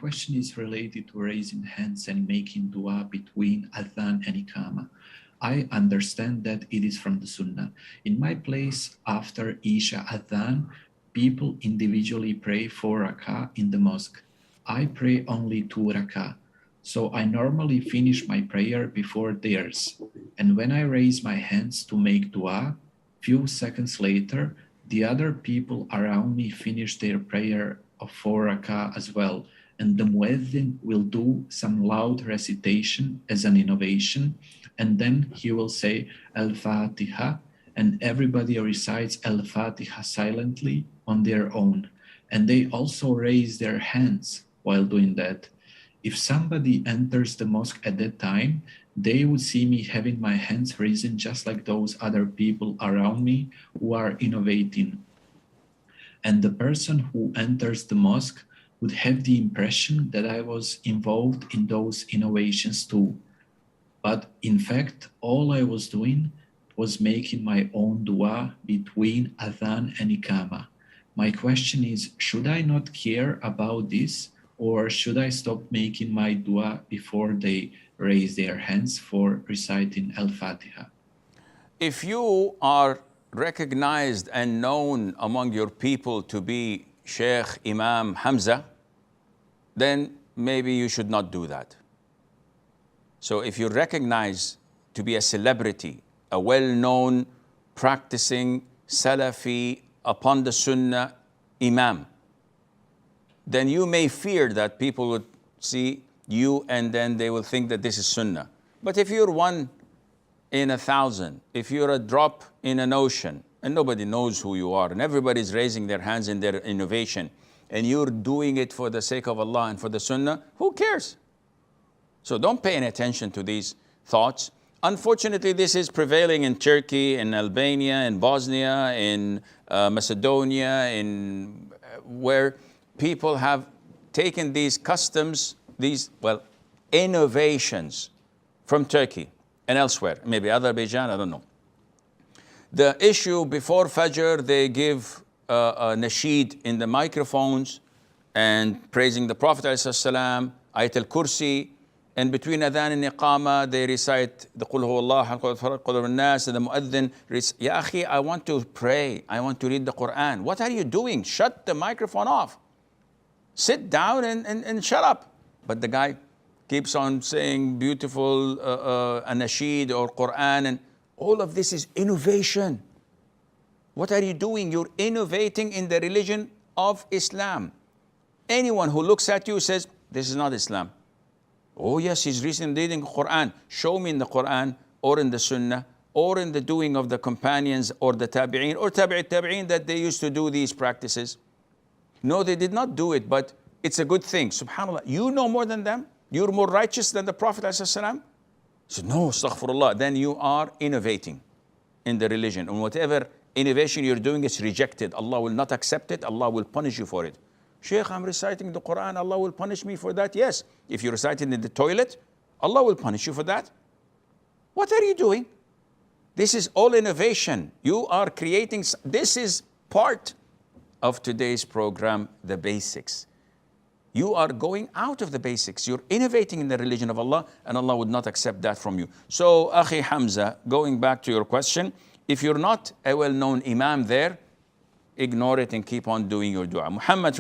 question is related to raising hands and making dua between adhan and iqama. I understand that it is from the Sunnah. In my place, after Isha adhan, people individually pray 4 rak'ah in the mosque. I pray only 2 rak'ah. So I normally finish my prayer before theirs. And when I raise my hands to make dua, few seconds later, the other people around me finish their prayer of 4 rak'ah as well. And the muezzin will do some loud recitation as an innovation, and then he will say Al-Fatiha, and everybody recites Al-Fatiha silently on their own. And they also raise their hands while doing that. If somebody enters the mosque at that time, they would see me having my hands raised just like those other people around me who are innovating. And the person who enters the mosque would have the impression that I was involved in those innovations too. But in fact, all I was doing was making my own dua between adhan and iqama. My question is, should I not care about this, or should I stop making my dua before they raise their hands for reciting Al-Fatiha? If you are recognized and known among your people to be Sheikh Imam Hamza, then maybe you should not do that. So if you recognize to be a celebrity, a well-known, practicing Salafi upon the Sunnah Imam, then you may fear that people would see you and then they will think that this is Sunnah. But if you're 1 in 1,000, if you're a drop in an ocean and nobody knows who you are and everybody's raising their hands in their innovation and you're doing it for the sake of Allah and for the Sunnah, who cares? So don't pay any attention to these thoughts. Unfortunately, this is prevailing in Turkey, in Albania, in Bosnia, in Macedonia, in where people have taken these customs, these, well, innovations from Turkey and elsewhere, maybe Azerbaijan, I don't know. The issue before Fajr, they give a nasheed in the microphones and praising the Prophet ﷺ, Ayat al-Kursi, and between adhan and iqama, they recite the Qul Huwa Allah, Qul al-Nas, and the mu'adhin, Ya akhi, I want to pray, I want to read the Quran. What are you doing? Shut the microphone off. Sit down and shut up. But the guy keeps on saying beautiful nasheed or Quran, and all of this is innovation. What are you doing? You're innovating in the religion of Islam. Anyone who looks at you says, this is not Islam. Oh yes, he's recently reading Quran. Show me in the Quran or in the Sunnah or in the doing of the companions or the tabi'een or tabi'een that they used to do these practices. No, they did not do it, but it's a good thing. SubhanAllah, you know more than them? You're more righteous than the Prophet ﷺ? He said, no, astaghfirullah. Then you are innovating in the religion. And whatever innovation you're doing is rejected. Allah will not accept it. Allah will punish you for it. Sheikh, I'm reciting the Quran. Allah will punish me for that. Yes. If you recite it in the toilet, Allah will punish you for that. What are you doing? This is all innovation. You are creating, this is part of today's program, the basics. You are going out of the basics. You're innovating in the religion of Allah, and Allah would not accept that from you. So, Akhi Hamza, going back to your question, if you're not a well-known imam there, ignore it and keep on doing your dua. Muhammad